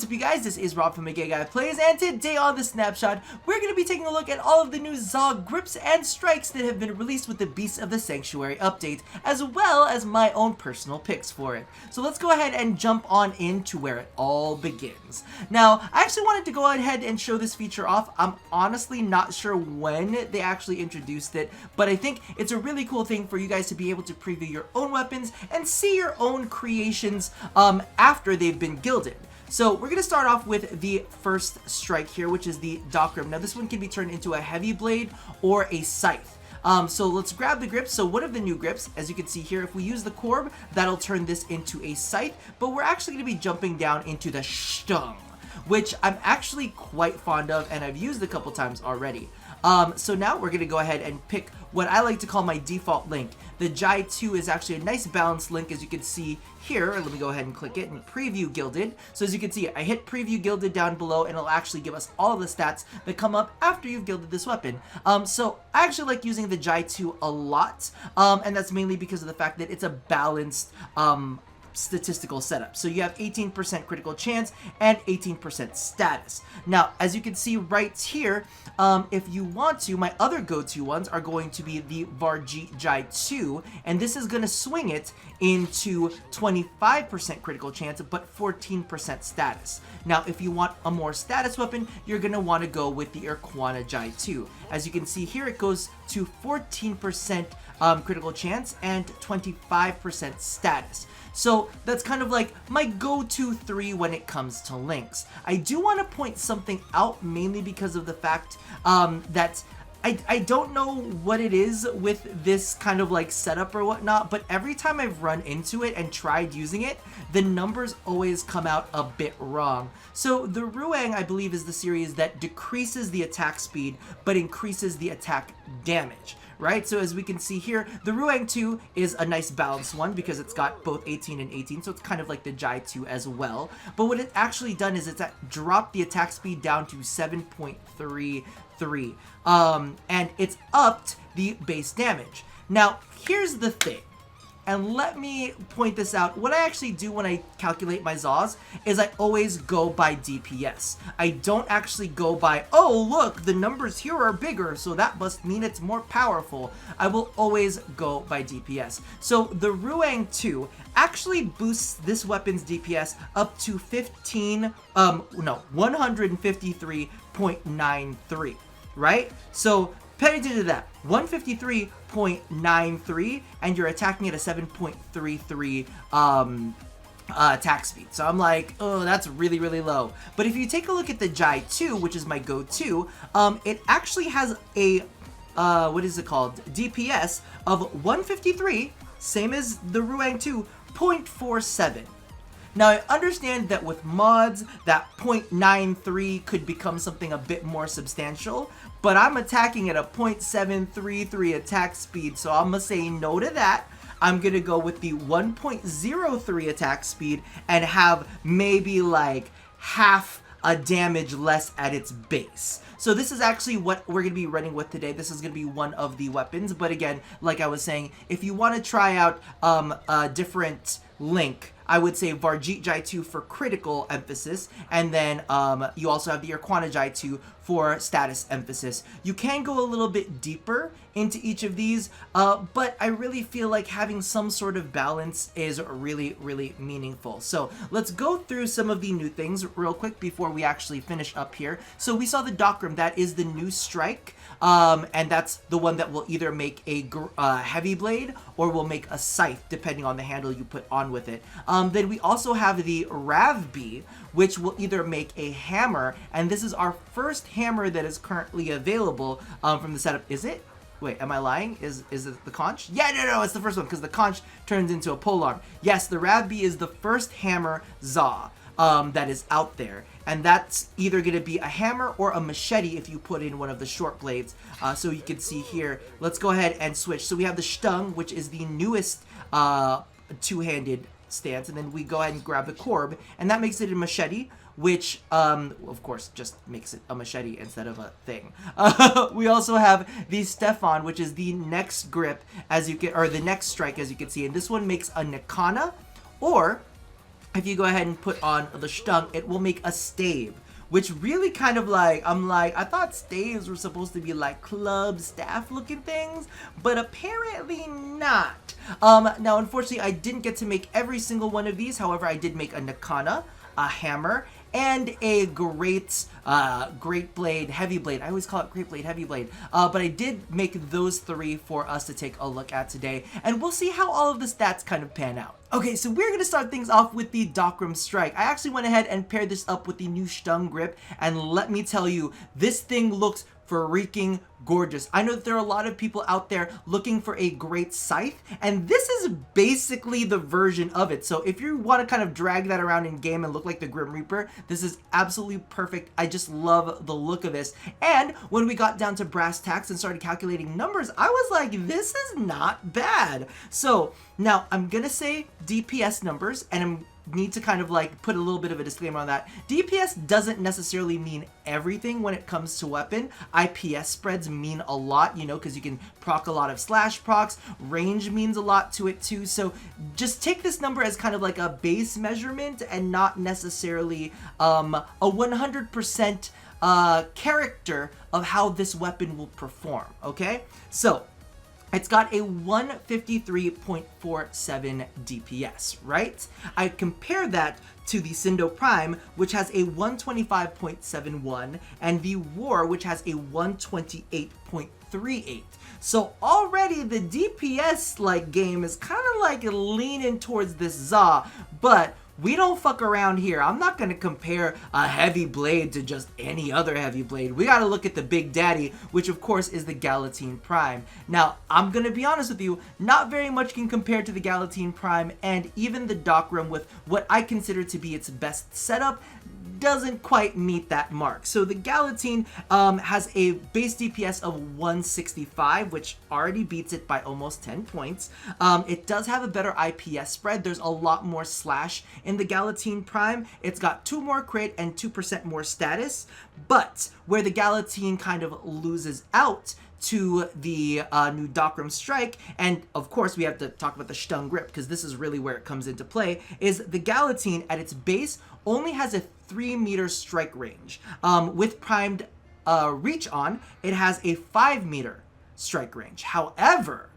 What's up, you guys? This is Rob from A Gay Guy Plays, and today on The Snapshot, we're going to be taking a look at all of the new Zaws grips and strikes that have been released with the Beasts of the Sanctuary update, as well as my own personal picks for it. So let's go ahead and jump on into where it all begins. Now, I actually wanted to go ahead and show this feature off. I'm honestly not sure when they actually introduced it, but I think it's a really cool thing for you guys to be able to preview your own weapons and see your own creations after they've been gilded. So we're going to start off with the first strike here, which is the Docrim. Now this one can be turned into a heavy blade or a scythe. So let's grab the grips. So one of the new grips, as you can see here, if we use the Korb, that'll turn this into a scythe, but we're actually going to be jumping down into the Stung, which I'm actually quite fond of and I've used a couple times already. So now we're going to go ahead and pick what I like to call my default link. The Jai 2 is actually a nice balanced link, as you can see here. Let me go ahead and click it and preview gilded. So as you can see, I hit preview gilded down below and it'll actually give us all of the stats that come up after you've gilded this weapon. So I actually like using the Jai 2 a lot, and that's mainly because of the fact that it's a balanced statistical setup. So you have 18% critical chance and 18% status. Now, as you can see right here, if you want to, my other go-to ones are going to be the Varjeet Jai 2, and this is going to swing it into 25% critical chance, but 14% status. Now, if you want a more status weapon, you're going to want to go with the Irkwana Jai 2. As you can see here, it goes to 14% critical chance and 25% status. So that's kind of like my go-to 3 when it comes to links. I do want to point something out, mainly because of the fact that I don't know what it is with this kind of like setup or whatnot, but every time I've run into it and tried using it, the numbers always come out a bit wrong. So the Ruang, I believe, is the series that decreases the attack speed but increases the attack damage. Right, so as we can see here, the Ruang 2 is a nice balanced one because it's got both 18 and 18, so it's kind of like the Jai 2 as well. But what it's actually done is it's dropped the attack speed down to 7.33, and it's upped the base damage. Now, here's the thing. And let me point this out. What I actually do when I calculate my Zaws is I always go by DPS. I don't actually go by, oh look, the numbers here are bigger, so that must mean it's more powerful. I will always go by DPS. So the Ruang 2 actually boosts this weapon's DPS up to 153.93, right? So pay attention to that. 153.93, and you're attacking at a 7.33 attack speed. So I'm like, oh, that's really, really low. But if you take a look at the Jai 2, which is my go-to, it actually has a, what is it called? DPS of 153, same as the Ruang 2, 0.47. Now, I understand that with mods, that 0.93 could become something a bit more substantial, but I'm attacking at a 0.733 attack speed, so I'm going to say no to that. I'm going to go with the 1.03 attack speed and have maybe like half a damage less at its base. So this is actually what we're going to be running with today. This is going to be one of the weapons, but again, like I was saying, if you want to try out a different link, I would say Varjeet Jai 2 for critical emphasis, and then you also have the Irkwana Jai 2 for status emphasis. You can go a little bit deeper into each of these, but I really feel like having some sort of balance is really, really meaningful. So let's go through some of the new things real quick before we actually finish up here. So we saw the Docrim, that is the new strike, and that's the one that will either make a heavy blade or will make a scythe, depending on the handle you put on with it. Then we also have the Ravbi, which will either make a hammer, and this is our first hammer that is currently available from the setup. Is it? Wait, am I lying? Is it the conch? Yeah, no, it's the first one, because the conch turns into a polearm. Yes, the Ravbi is the first hammer Zaw that is out there, and that's either going to be a hammer or a machete if you put in one of the short blades. So you can see here, let's go ahead and switch. So we have the Stung, which is the newest two-handed stance, and then we go ahead and grab the Korb, and that makes it a machete, which of course just makes it a machete instead of a thing. We also have the Stefan, which is the next grip, as you can, or the next strike, as you can see, and this one makes a Nikana or if you go ahead and put on the Stung, it will make a stave. Which really kind of like, I'm like, I thought staves were supposed to be like club staff looking things, but apparently not. Now unfortunately I didn't get to make every single one of these, however I did make a Nikana, a hammer, and a great blade, heavy blade. I always call it great blade, heavy blade. But I did make those 3 for us to take a look at today, and we'll see how all of the stats kind of pan out. Okay, so we're gonna start things off with the Dockram Strike. I actually went ahead and paired this up with the new Stung Grip, and let me tell you, this thing looks freaking gorgeous. I know that there are a lot of people out there looking for a great scythe, and this is basically the version of it. So if you want to kind of drag that around in game and look like the Grim Reaper, this is absolutely perfect. I just love the look of this. And when we got down to brass tacks and started calculating numbers, I was like, this is not bad. So now I'm gonna say DPS numbers, and I'm need to kind of like put a little bit of a disclaimer on that. DPS doesn't necessarily mean everything when it comes to weapon. IPS spreads mean a lot, you know, because you can proc a lot of slash procs. Range means a lot to it too. So just take this number as kind of like a base measurement and not necessarily a 100% character of how this weapon will perform, okay? So it's got a 153.47 DPS, right? I compare that to the Sindo Prime, which has a 125.71, and the War, which has a 128.38. So already the DPS like game is kind of like leaning towards this Zaw, but we don't fuck around here. I'm not gonna compare a heavy blade to just any other heavy blade. We gotta look at the big daddy, which of course is the Gallatin Prime. Now, I'm gonna be honest with you, not very much can compare to the Gallatin Prime, and even the Dockram with what I consider to be its best setup doesn't quite meet that mark. So the Gallatin has a base DPS of 165, which already beats it by almost 10 points. It does have a better IPS spread. There's a lot more slash in the Gallatin Prime. It's got 2 more crit and 2% more status, but where the Gallatin kind of loses out to the new Dockram Strike, and of course we have to talk about the Stung Grip because this is really where it comes into play, is the Gallatin at its base only has a 3-meter strike range. With primed reach on, it has a 5-meter strike range. However,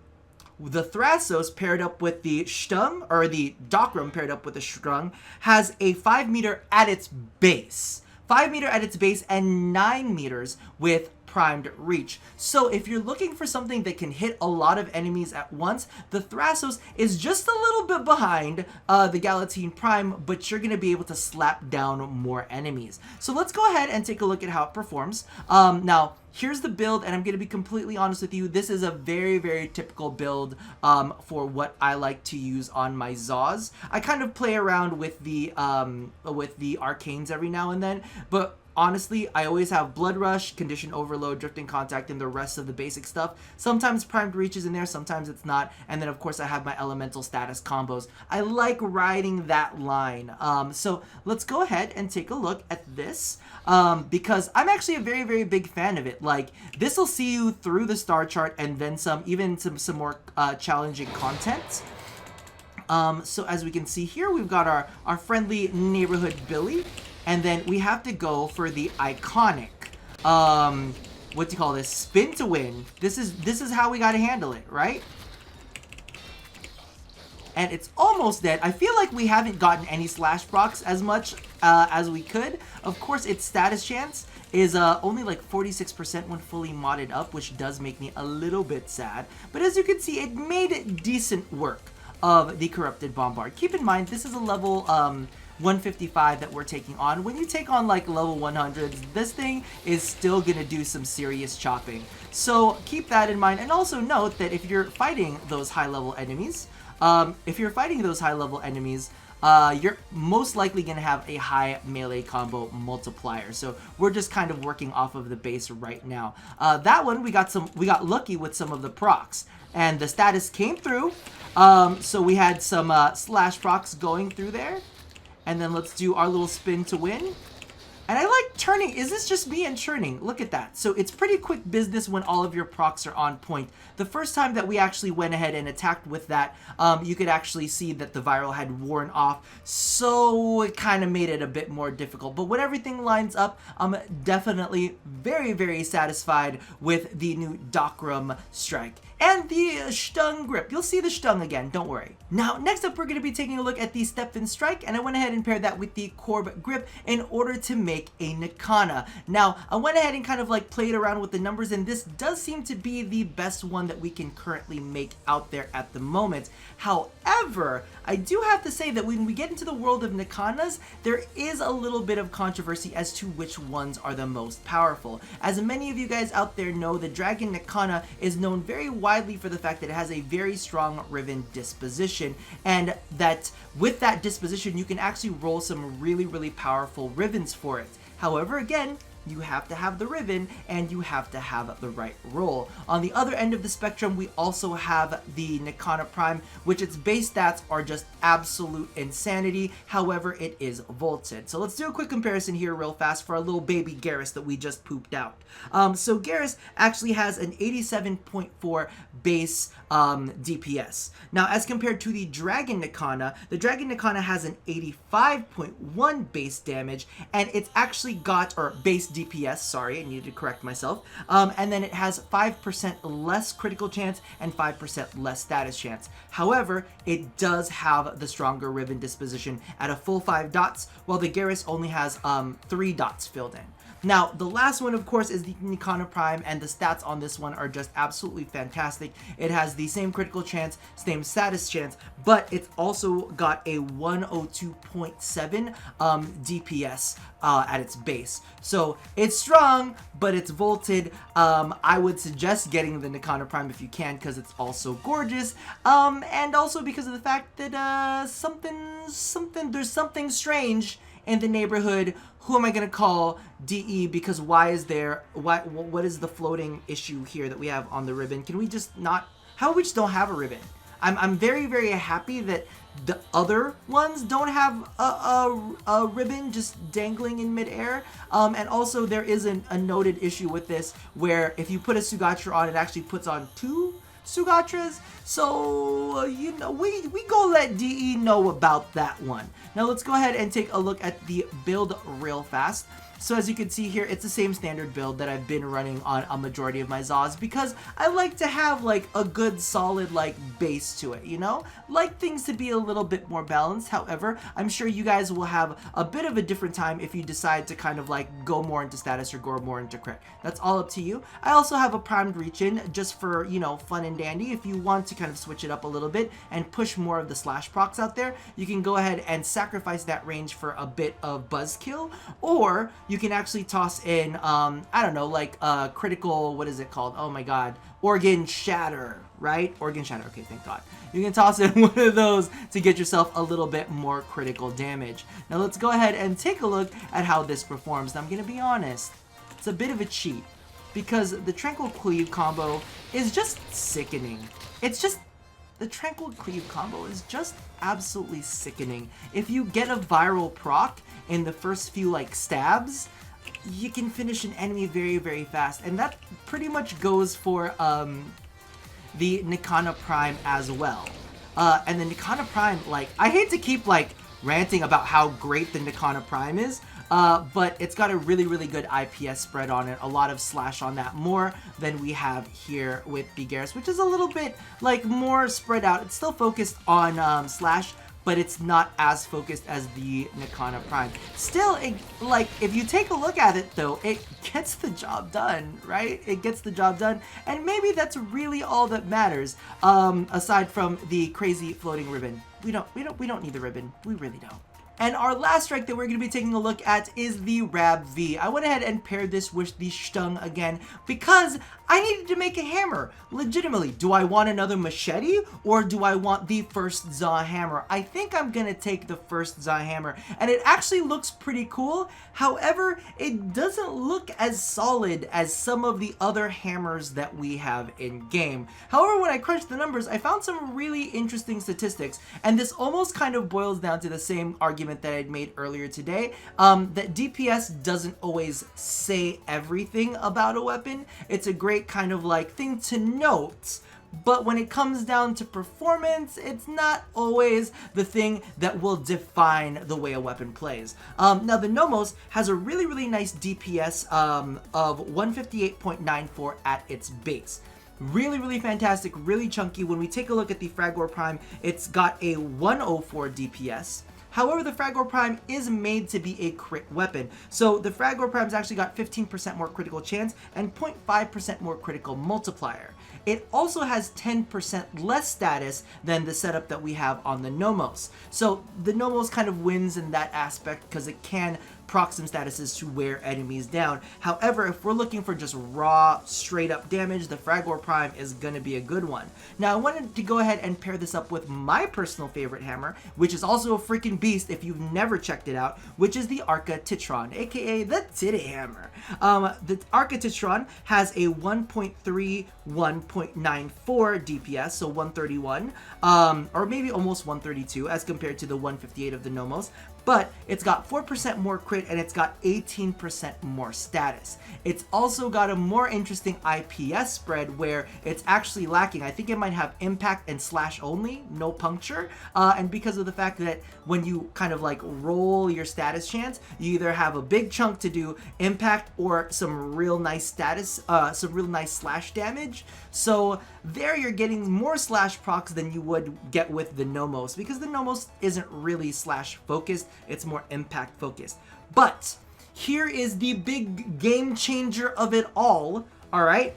the Thrasos paired up with the Stung, or the Dockram paired up with the Stung, has a 5-meter at its base. 5-meter at its base and 9 meters with primed reach. So if you're looking for something that can hit a lot of enemies at once, the Thrasos is just a little bit behind the Gallatin Prime, but you're going to be able to slap down more enemies. So let's go ahead and take a look at how it performs. Now, here's the build, and I'm going to be completely honest with you. This is a very, very typical build for what I like to use on my Zaws. I kind of play around with the arcanes every now and then, but honestly, I always have Blood Rush, Condition Overload, Drifting Contact, and the rest of the basic stuff. Sometimes Primed Reach is in there, sometimes it's not. And then, of course, I have my Elemental Status combos. I like riding that line. So let's go ahead and take a look at this because I'm actually a very, very big fan of it. Like, this will see you through the star chart and then some, even some more challenging content. So as we can see here, we've got our friendly neighborhood Billy. And then we have to go for the iconic, what do you call this? Spin to win. This is how we gotta handle it, right? And it's almost dead. I feel like we haven't gotten any slash procs as much as we could. Of course, its status chance is only like 46% when fully modded up, which does make me a little bit sad. But as you can see, it made decent work of the Corrupted Bombard. Keep in mind, this is a level 155 that we're taking on. When you take on like level 100s, this thing is still gonna do some serious chopping. So keep that in mind, and also note that if you're fighting those high level enemies, you're most likely gonna have a high melee combo multiplier. So we're just kind of working off of the base right now. That one we got lucky with some of the procs, and the status came through. So we had some slash procs going through there. And then let's do our little spin to win. And I like churning. Is this just me and churning? Look at that. So it's pretty quick business when all of your procs are on point. The first time that we actually went ahead and attacked with that, you could actually see that the viral had worn off. So it kind of made it a bit more difficult. But when everything lines up, I'm definitely very, very satisfied with the new Dokram strike. And the Stung grip. You'll see the Stung again, don't worry. Now, next up, we're going to be taking a look at the Stepfen strike, and I went ahead and paired that with the Korb grip in order to make a Nikana. Now, I went ahead and kind of like played around with the numbers, and this does seem to be the best one that we can currently make out there at the moment. However, I do have to say that when we get into the world of Nikanas, there is a little bit of controversy as to which ones are the most powerful. As many of you guys out there know, the Dragon Nikana is known very widely for the fact that it has a very strong Riven disposition, and that with that disposition you can actually roll some really, really powerful Rivens for it. However, again, you have to have the Riven and you have to have the right roll. On the other end of the spectrum, we also have the Gallatin Prime, which its base stats are just absolute insanity. However, it is vaulted. So let's do a quick comparison here real fast for our little baby Garrus that we just pooped out. So Garrus actually has an 87.4 base DPS. Now, as compared to the Dragon Nikana, the Dragon Nikana has an 85.1 base damage, and it's actually got, or base DPS, sorry, I needed to correct myself, and then it has 5% less critical chance and 5% less status chance. However, it does have the stronger Riven disposition at a full 5 dots, while the Garrus only has 3 dots filled in. Now, the last one, of course, is the Nikana Prime, and the stats on this one are just absolutely fantastic. It has the same critical chance, same status chance, but it's also got a 102.7 DPS at its base. So it's strong, but it's vaulted. I would suggest getting the Nikana Prime if you can, because it's also gorgeous, and also because of the fact that there's something strange in the neighborhood. Who am I gonna call DE? Because what is the floating issue here that we have on the ribbon? Can we just not? How about we just don't have a ribbon? I'm very, very happy that the other ones don't have a ribbon just dangling in midair. And also there is a noted issue with this where if you put a Sugatra on, it actually puts on 2 Sugatras. So, you know, we go let DE know about that one. Now let's go ahead and take a look at the build real fast. So as you can see here, it's the same standard build that I've been running on a majority of my Zaws, because I like to have like a good solid like base to it, you know? Like things to be a little bit more balanced. However, I'm sure you guys will have a bit of a different time if you decide to kind of like go more into status or go more into crit. That's all up to you. I also have a primed reach-in just for, you know, fun and dandy. If you want to kind of switch it up a little bit and push more of the slash procs out there, you can go ahead and sacrifice that range for a bit of buzzkill, or you can actually toss in, I don't know, like critical, what is it called? Oh my god, Organ Shatter, right? Organ Shatter, okay, thank god. You can toss in one of those to get yourself a little bit more critical damage. Now let's go ahead and take a look at how this performs. Now I'm gonna be honest, it's a bit of a cheat, because the Tranquil Cleave combo is just sickening. It's just, the Tranquil Cleave combo is just absolutely sickening. If you get a viral proc in the first few like stabs, you can finish an enemy very, very fast. And that pretty much goes for the Nikana Prime as well. And the Nikana Prime, like, I hate to keep like ranting about how great the Nikana Prime is, but it's got a really, really good IPS spread on it, a lot of slash on that, more than we have here with the Garrus, which is a little bit like more spread out. It's still focused on slash, but it's not as focused as the Nikana Prime. Still, like, if you take a look at it though, it gets the job done, right? It gets the job done, and maybe that's really all that matters, aside from the crazy floating ribbon. We don't need the ribbon. We really don't. And our last strike that we're going to be taking a look at is the Rab V. I went ahead and paired this with the Stung again because I needed to make a hammer. Legitimately, do I want another machete or do I want the first Zaw hammer? I think I'm gonna take the first Zaw hammer, and it actually looks pretty cool. However, it doesn't look as solid as some of the other hammers that we have in game. However, when I crunched the numbers, I found some really interesting statistics, and this almost kind of boils down to the same argument that I'd made earlier today, that DPS doesn't always say everything about a weapon. It's a great kind of like thing to note, but when it comes down to performance, it's not always the thing that will define the way a weapon plays. Now the Nomos has a really nice DPS of 158.94 at its base. Really fantastic, really chunky. When we take a look at the Fraggle Prime, it's got a 104 DPS. However, the Fraggle Prime is made to be a crit weapon. So the Fraggle Prime's actually got 15% more critical chance and 0.5% more critical multiplier. It also has 10% less status than the setup that we have on the Nomos. So the Nomos kind of wins in that aspect because it can proc some statuses to wear enemies down. However, if we're looking for just raw, straight up damage, the Fraggle Prime is going to be a good one. Now, I wanted to go ahead and pair this up with my personal favorite hammer, which is also a freaking beast if you've never checked it out, which is the Arca Titron, aka the Titty Hammer. The Arca Titron has a 1.31.94 DPS, so 131, or maybe almost 132 as compared to the 158 of the Nomos. But it's got 4% more crit and it's got 18% more status. It's also got a more interesting IPS spread where it's actually lacking. I think it might have impact and slash only, no puncture. And because of the fact that when you kind of like roll your status chance, you either have a big chunk to do impact or some real nice status, some real nice slash damage. So there you're getting more slash procs than you would get with the Nomos, because the Nomos isn't really slash focused, it's more impact focused. But here is the big game changer of it all right?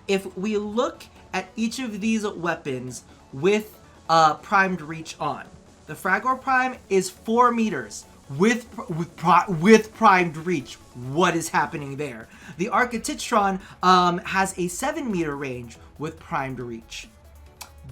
If we look at each of these weapons with primed reach on, the Fraggle Prime is 4 meters with primed reach. What is happening there? The Arca Titron has a 7 meter range with primed reach,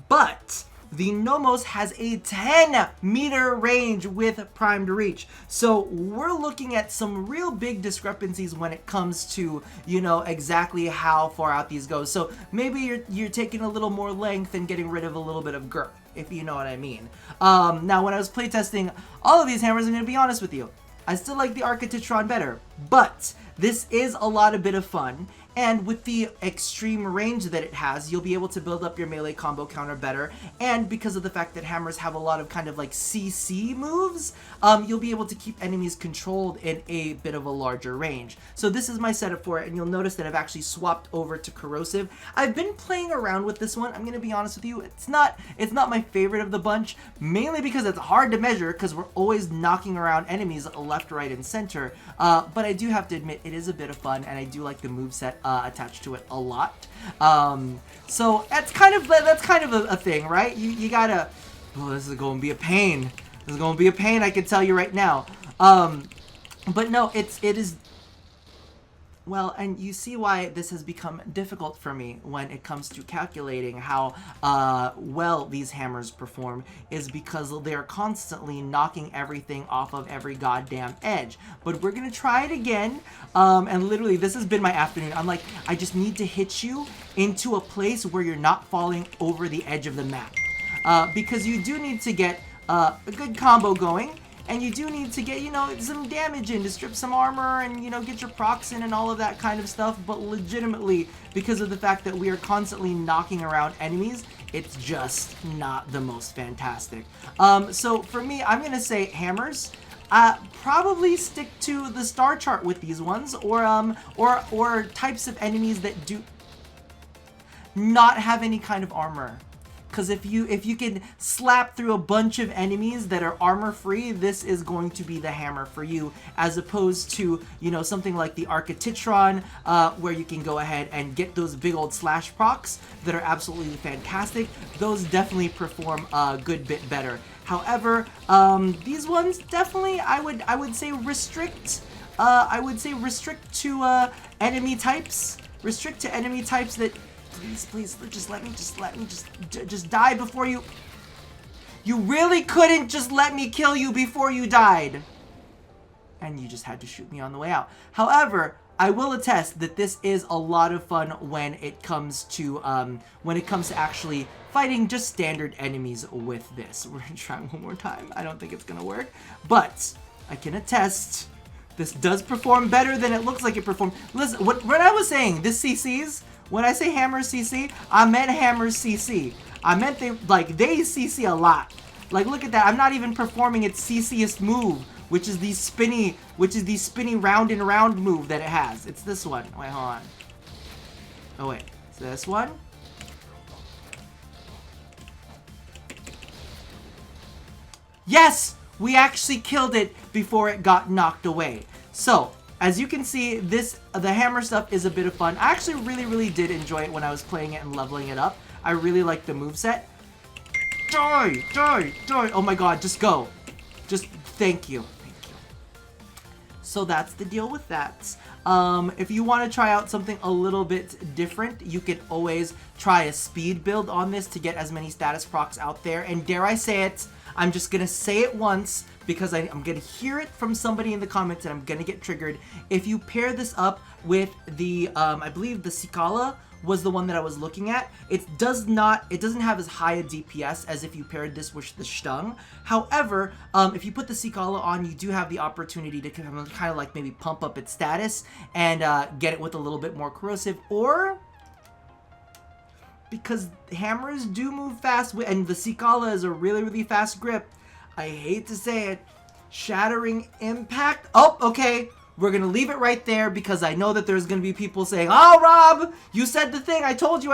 but the Nomos has a 10 meter range with primed reach. So we're looking at some real big discrepancies when it comes to, you know, exactly how far out these go. So maybe you're taking a little more length and getting rid of a little bit of girth, if you know what I mean. Now, when I was playtesting all of these hammers, I'm going to be honest with you, I still like the Arca Titron better, but this is a lot of bit of fun. And with the extreme range that it has, you'll be able to build up your melee combo counter better. And because of the fact that hammers have a lot of kind of like CC moves, you'll be able to keep enemies controlled in a bit of a larger range. So this is my setup for it, and you'll notice that I've actually swapped over to corrosive. I've been playing around with this one. I'm gonna be honest with you, it's not my favorite of the bunch, mainly because it's hard to measure because we're always knocking around enemies left, right, and center. But I do have to admit it is a bit of fun, and I do like the moveset attached to it a lot. So that's kind of a thing, right? You gotta, oh, this is gonna be a pain. This is gonna be a pain, I can tell you right now. But no, it is, well, and you see why this has become difficult for me when it comes to calculating how well these hammers perform, is because they're constantly knocking everything off of every goddamn edge. But we're gonna try it again, and literally this has been my afternoon. I'm like, I just need to hit you into a place where you're not falling over the edge of the map, because you do need to get a good combo going. And you do need to get, you know, some damage in to strip some armor and, you know, get your procs in and all of that kind of stuff. But legitimately, because of the fact that we are constantly knocking around enemies, it's just not the most fantastic. So for me, I'm going to say hammers. Probably stick to the star chart with these ones, or types of enemies that do not have any kind of armor. Because if you can slap through a bunch of enemies that are armor free, this is going to be the hammer for you, as opposed to, you know, something like the Arca Titron, where you can go ahead and get those big old slash procs that are absolutely fantastic. Those definitely perform a good bit better. However, these ones definitely I would say restrict. I would say restrict to enemy types Restrict to enemy types that... Please, just let me just die before you... You really couldn't just let me kill you before you died. And you just had to shoot me on the way out. However, I will attest that this is a lot of fun when it comes to actually fighting just standard enemies with this. We're gonna try one more time. I don't think it's gonna work, but I can attest this does perform better than it looks like it performed. Listen, when I was saying this CCs, when I say hammer CC, I meant hammer CC. I meant they CC a lot. Like, look at that. I'm not even performing its CCest move, which is the spinny round and round move that it has. It's this one. Wait, hold on. Oh wait, it's this one. Yes, we actually killed it before it got knocked away. So, as you can see, the hammer stuff is a bit of fun. I actually really did enjoy it when I was playing it and leveling it up. I really like the moveset. Die! Oh my god, just go. Just, thank you. So that's the deal with that. If you want to try out something a little bit different, you could always try a speed build on this to get as many status procs out there. And dare I say it, I'm just going to say it once because I'm going to hear it from somebody in the comments and I'm going to get triggered. If you pair this up with the, I believe the Cicala was the one that I was looking at. It doesn't have as high a DPS as if you paired this with the Stung. However, if you put the Cicala on, you do have the opportunity to kind of like maybe pump up its status and get it with a little bit more corrosive, or because hammers do move fast and the Cicala is a really fast grip, I hate to say it, Shattering Impact. Oh, okay. We're going to leave it right there because I know that there's going to be people saying, "Oh, Rob, you said the thing. I told you.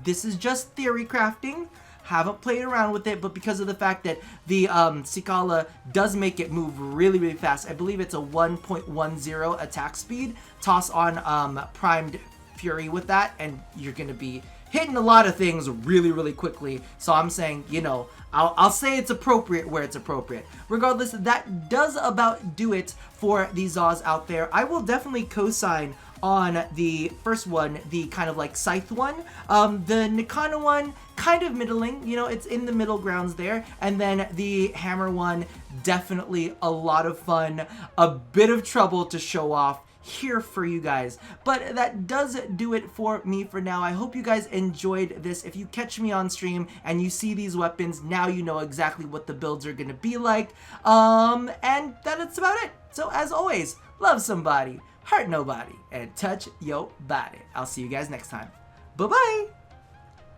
This is just theory crafting. Haven't played around with it, but because of the fact that the Cicala does make it move really fast. I believe it's a 1.10 attack speed. Toss on Primed Fury with that, and you're going to be hitting a lot of things really quickly. So I'm saying, you know, I'll say it's appropriate where it's appropriate. Regardless, that does about do it for the Zaws out there. I will definitely co-sign on the first one, the kind of like Scythe one. The Nikana one, kind of middling, you know, it's in the middle grounds there. And then the Hammer one, definitely a lot of fun, a bit of trouble to show off here for you guys. But that does do it for me for now. I hope you guys enjoyed this. If you catch me on stream and you see these weapons, now you know exactly what the builds are gonna be like. And that's about it. So as always, love somebody, hurt nobody, and touch your body. I'll see you guys next time. Bye-bye!